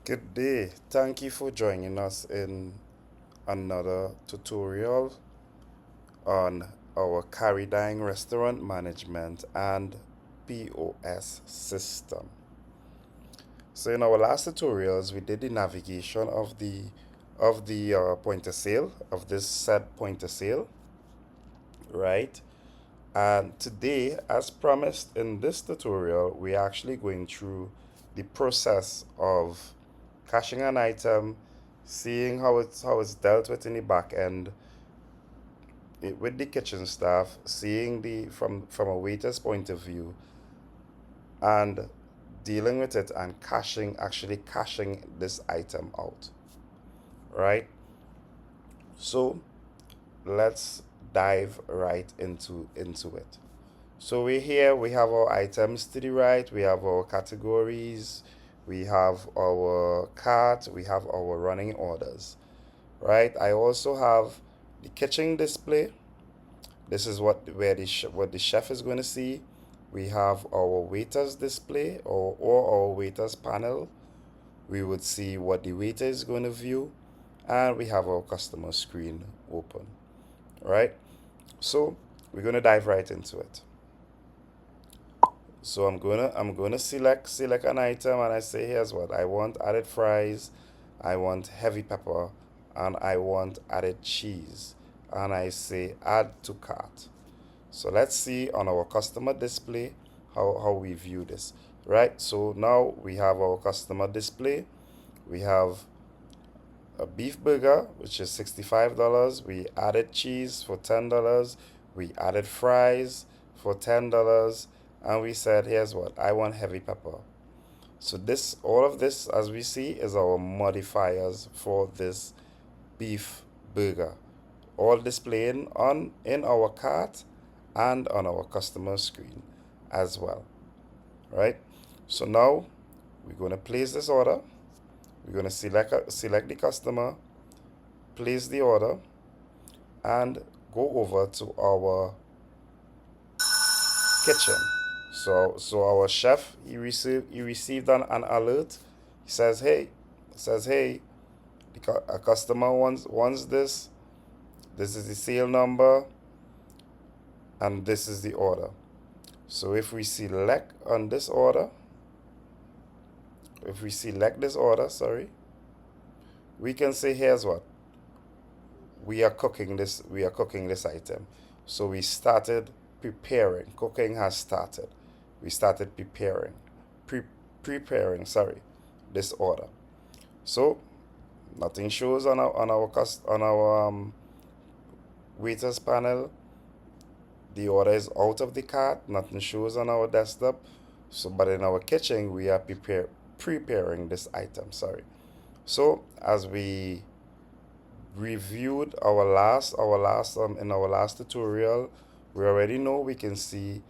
Good day. Thank you for joining us in another tutorial on our KariDine restaurant management and POS system. So in our last tutorials, we did the navigation of the point of sale of this set point of sale, right? And today, as promised in this tutorial, we're actually going through the process of caching an item, seeing how it's dealt with in the back end with the kitchen staff, seeing the from a waiter's point of view, and dealing with it and actually cashing this item out, right? So let's dive right into it. So we here we have our items to the right, we have our categories, we have our cart, we have our running orders, right? I also have the kitchen display. This is what the chef is going to see. We have our waiters display or our waiters panel. We would see what the waiter is going to view, and we have our customer screen open, right? So we're going to dive right into it. So I'm gonna select an item, and I say here's what I want: added fries, I want heavy pepper, and I want added cheese. And I say add to cart. So let's see on our customer display how we view this. Right? So now we have our customer display. We have a beef burger, which is $65. We added cheese for $10. We added fries for $10. And we said, here's what I want: heavy pepper. So all of this, as we see, is our modifiers for this beef burger, all displaying on in our cart and on our customer screen as well, right? So now we're going to place this order. We're going to select the customer, place the order, and go over to our kitchen. So our chef, he received an alert. He says, hey, a customer wants this. This is the sale number, and this is the order. So if we select on this order, if we select this order, sorry, we can say here's what we are cooking this item. So we started preparing. Cooking has started. We started pre- preparing, sorry, this order. So nothing shows on our waiters panel. The order is out of the cart. Nothing shows on our desktop. So, but in our kitchen, we are preparing this item. Sorry. So, as we reviewed in our last tutorial, we already know we can see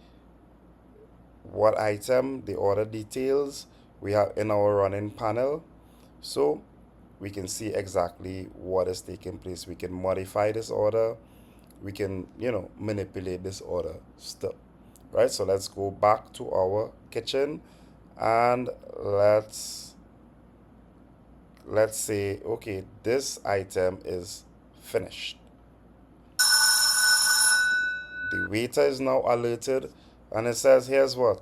what item, the order details we have in our running panel. So we can see exactly what is taking place. We can modify this order. We can, manipulate this order still, right? So let's go back to our kitchen, and let's say, okay, this item is finished. The waiter is now alerted, and it says, here's what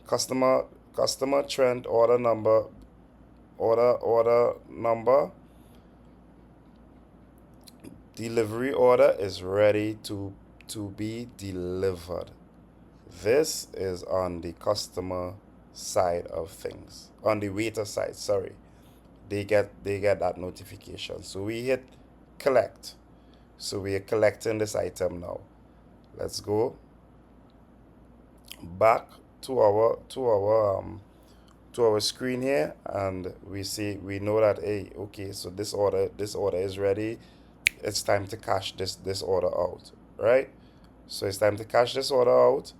customer customer trend order number, delivery order is ready to be delivered. This is on the customer side of things. On the waiter side, sorry. They get that notification. So we hit collect. So we are collecting this item now. Let's go back to our screen here, and we know that, hey, okay, so this order is ready. It's time to cash this order out, right? So it's time to cash this order out.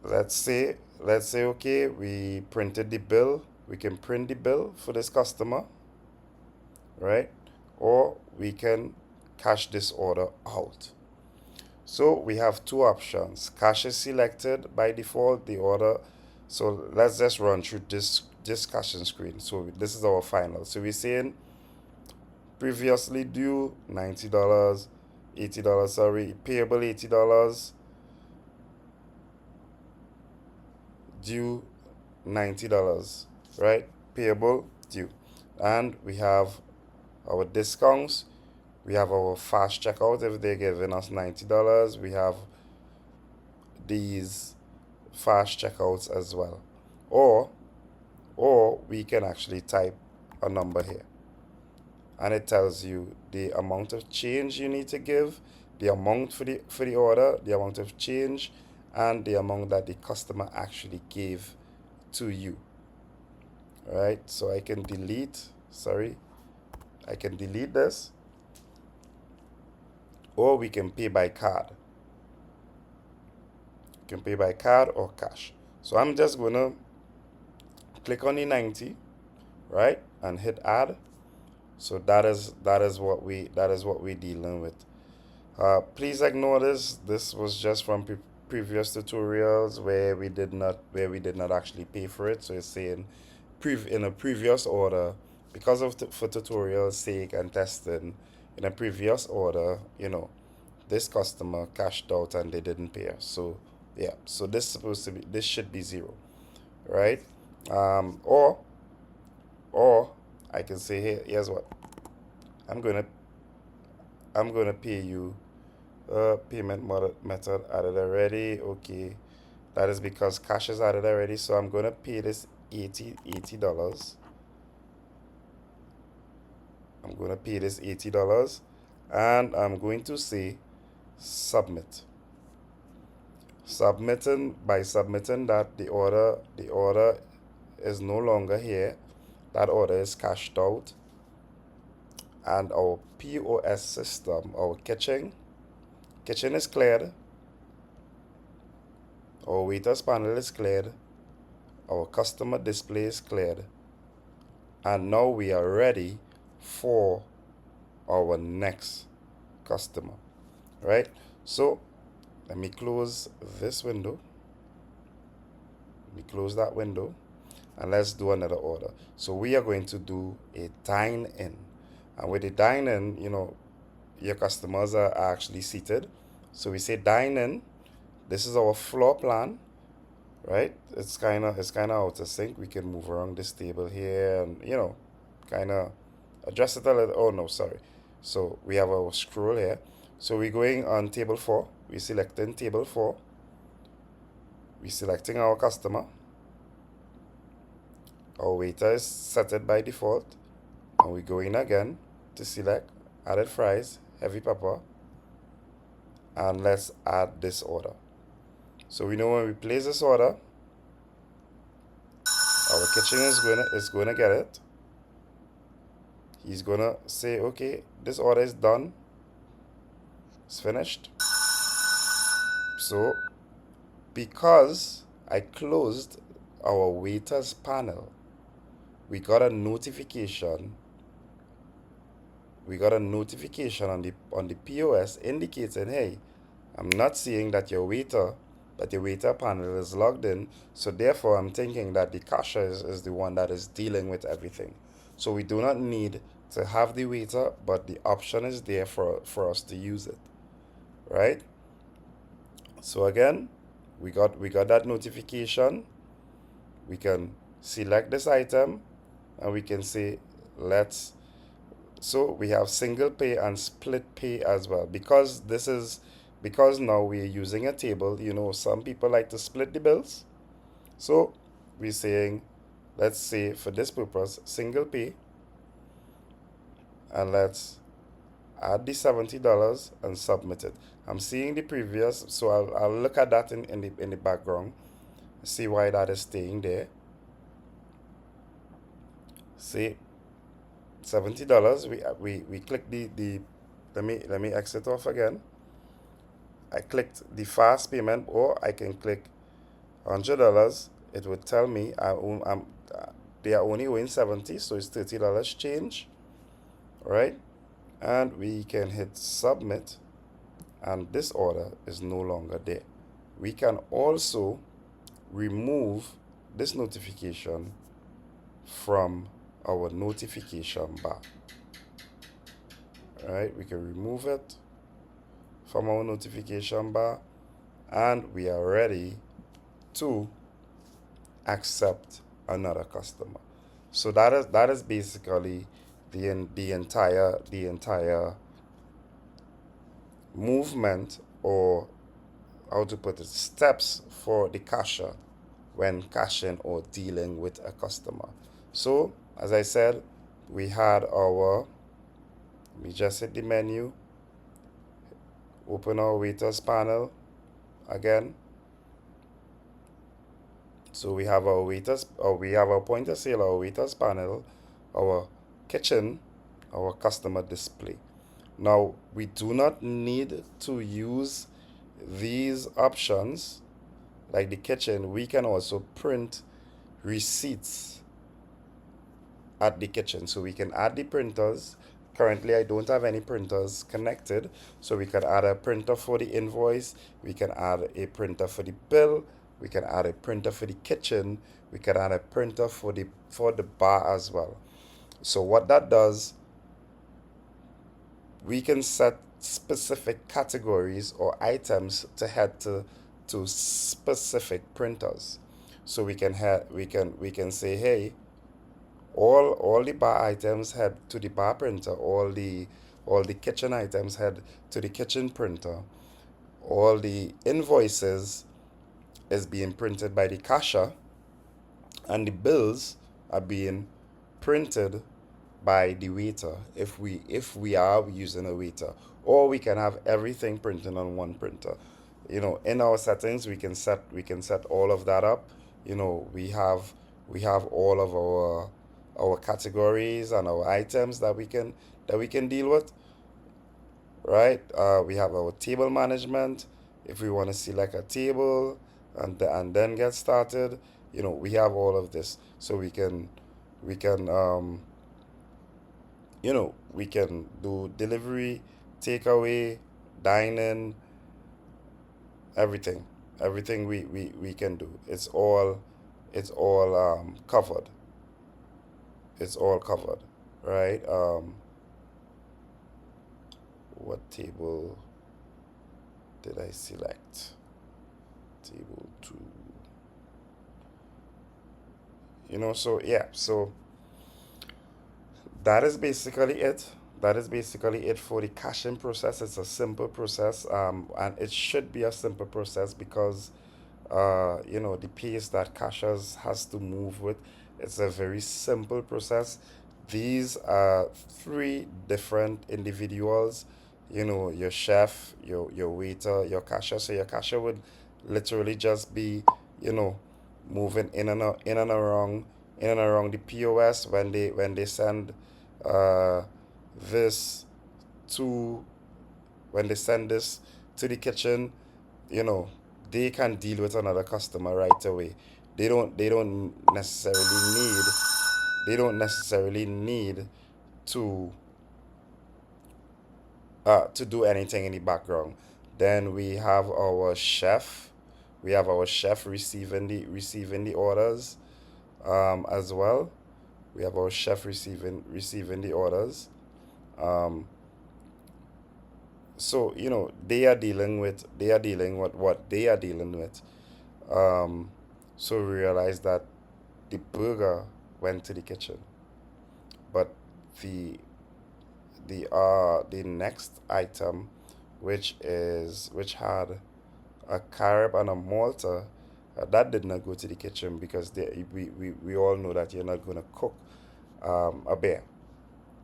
Let's say okay, we printed the bill. We can print the bill for this customer, right? Or we can cash this order out. So we have two options. Cash is selected by default. The order So let's just run through this discussion screen. So this is our final. So we're saying previously due $90, $80, sorry, payable $80, due $90, right? Payable, due. And we have our discounts. We have our fast checkout if they're giving us $90. We have these fast checkouts as well. Or we can actually type a number here, and it tells you the amount of change you need to give, the amount for the order, the amount of change, and the amount that the customer actually gave to you. All right, so I can delete, sorry, I can delete this, or we can pay by card. You can pay by card or cash. So I'm just gonna click on the 90, right, and hit add. So that is what we're dealing with. Please ignore this. This was just from previous tutorials where we did not actually pay for it. So it's saying in a previous order, because of for tutorial sake and testing, in a previous order, this customer cashed out and they didn't pay us. So yeah, so this should be zero, right? Or I can say, here, here's what I'm gonna pay you. Payment method added already. Okay, that is because cash is added already. So I'm gonna pay this $80. I'm gonna pay this $80, and I'm going to say submit. By submitting that, the order is no longer here. That order is cashed out, and our POS system, our kitchen is cleared. Our waiters panel is cleared. Our customer display is cleared. And now we are ready for our next customer, right? So let me close this window. Let me close that window, and let's do another order. So we are going to do a dine in. And with the dine in, your customers are actually seated. So we say dine in. This is our floor plan, right? It's kind of out of sync. We can move around this table here and kind of adjust it a little. Oh no, sorry. So we have our scroll here. So we're going on table 4. We're selecting table 4. We're selecting our customer. Our waiter is set it by default, and we go in again to select added fries, heavy pepper, and let's add this order. So we know when we place this order, our kitchen is gonna get it. He's gonna say, okay, this order is done. It's finished. So because I closed our waiters panel, we got a notification. We got a notification on the POS indicating, hey, I'm not seeing that your waiter panel is logged in. So therefore, I'm thinking that the cashier is the one that is dealing with everything. So we do not need to have the waiter, but the option is there for us to use it, right? So again, we got that notification. We can select this item, and we can say so we have single pay and split pay as well, because now we're using a table. Some people like to split the bills. So we're saying, let's say for this purpose, single pay, and let's add the $70 and submit it. I'm seeing the previous, so I'll look at that in the background, see why that is staying there. See, $70. We click the let me exit off again. I clicked the fast payment, or I can click $100. It would tell me they are only owing 70, so it's $30 change, right? And we can hit submit, and this order is no longer there. We can also remove this notification from our notification bar. Right, we can remove it from our notification bar, and we are ready to accept another customer. So that is basically the entire movement, or how to put it, steps for the cashier when cashing or dealing with a customer. So as I said, we had our, we just hit the menu, open our waiters panel again. So we have our waiters, or we have our point of sale, our waiters panel, our kitchen, our customer display. Now we do not need to use these options like the kitchen. We can also print receipts at the kitchen. So we can add the printers. Currently, I don't have any printers connected. So we can add a printer for the invoice. We can add a printer for the bill. We can add a printer for the kitchen. We can add a printer for the bar as well. So what that does, we can set specific categories or items to head to specific printers. So we can say, hey, all the bar items head to the bar printer, all the kitchen items head to the kitchen printer, all the invoices is being printed by the cashier, and the bills are being printed by the waiter if we are using a waiter, or we can have everything printed on one printer. In our settings, we can set all of that up. We have all of our categories and our items that we can deal with, right? We have our table management. If we want to select a table and then get started, we have all of this. So we can do delivery, takeaway, dine-in, everything. Everything we can do. It's all covered. It's all covered, right? What table did I select? Table 2. So yeah, so that is basically it. That is basically it for the caching process. It's a simple process, and it should be a simple process because, the pace that cashiers has to move with. It's a very simple process. These are three different individuals. Your chef, your waiter, your cashier. So your cashier would literally just be, you know, moving in and around the POS when they send uh, this to when they send this to the kitchen. you know they can deal with another customer right away. They don't necessarily need to do anything in the background. Then we have our chef receiving the orders, as well. We have our chef receiving the orders. Um, so they are dealing with what they are dealing with. Um, so we realize that the burger went to the kitchen, but the the next item, which had a carb and a malta, that did not go to the kitchen because we all know that you're not going to cook a beer,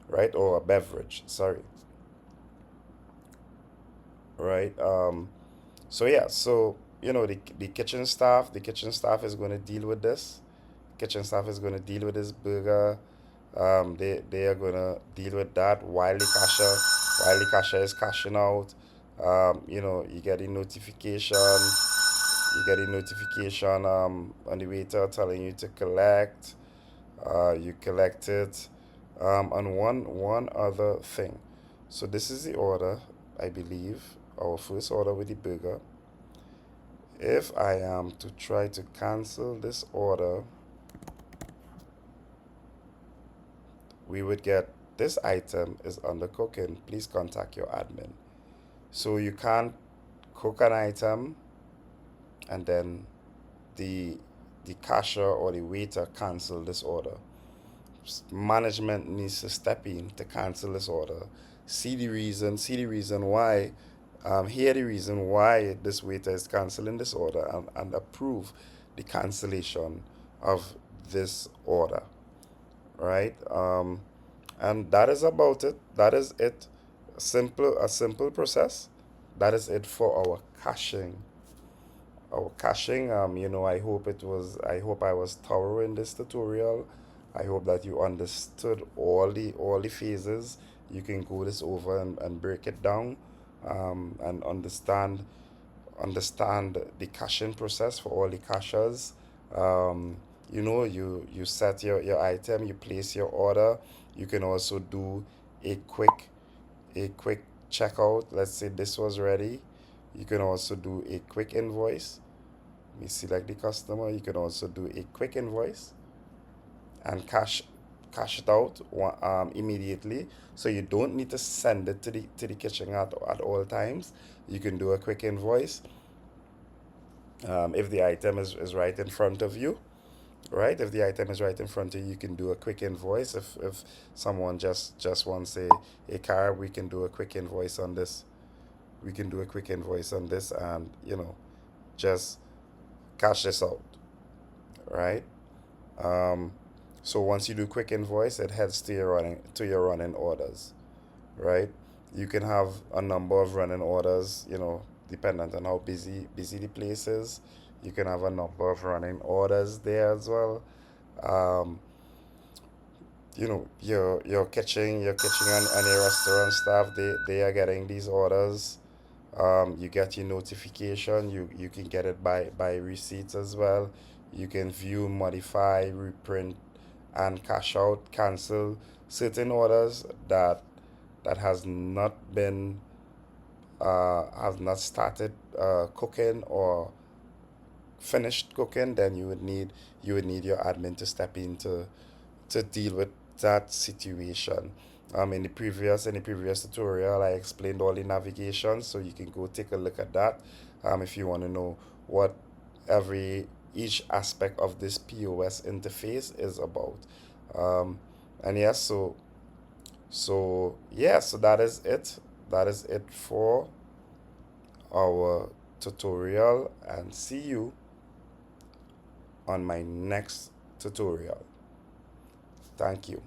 right? Or a beverage, sorry, right? So yeah, so the kitchen staff is going to deal with this. Kitchen staff is going to deal with this burger. They are going to deal with that while the cashier is cashing out. You get a notification on the waiter telling you to collect. You collect it. And one other thing. So this is the order, I believe, our first order with the burger. If I am to try to cancel this order, we would get this item is under cooking. Please contact your admin. So you can't cook an item and then the the cashier or the waiter cancel this order. Management needs to step in to cancel this order. See the reason why, hear the reason why this waiter is canceling this order, and approve the cancellation of this order, right? And that is about it. That is it. A simple process. That is it for our caching. I hope I was thorough in this tutorial. I hope that you understood all the phases. You can go this over and break it down, and understand the caching process for all the cachers. You set your item, you place your order. You can also do a quick checkout. Let's say this was ready. You can also do a quick invoice. You select the customer. You can also do a quick invoice and cash it out immediately. So you don't need to send it to the kitchen at all times. You can do a quick invoice, if the item is right in front of you. Right, if the item is right in front of you, you can do a quick invoice. If someone just wants a car, we can do a quick invoice on this. We can do a quick invoice on this, and just cash this out, right? Um, so once you do quick invoice, it heads to your running orders, right? You can have a number of running orders, dependent on how busy the place is. You can have a number of running orders there as well. Um, your kitchen and your restaurant staff, they are getting these orders. You get your notification. You can get it by receipts as well. You can view, modify, reprint, and cash out, cancel certain orders that have not started cooking or finished cooking. Then you would need your admin to step in to deal with that situation. In the previous tutorial, I explained all the navigation, so you can go take a look at that, if you want to know what each aspect of this POS interface is about. Um, and yes, so that is it. That is it for our tutorial, and see you on my next tutorial. Thank you.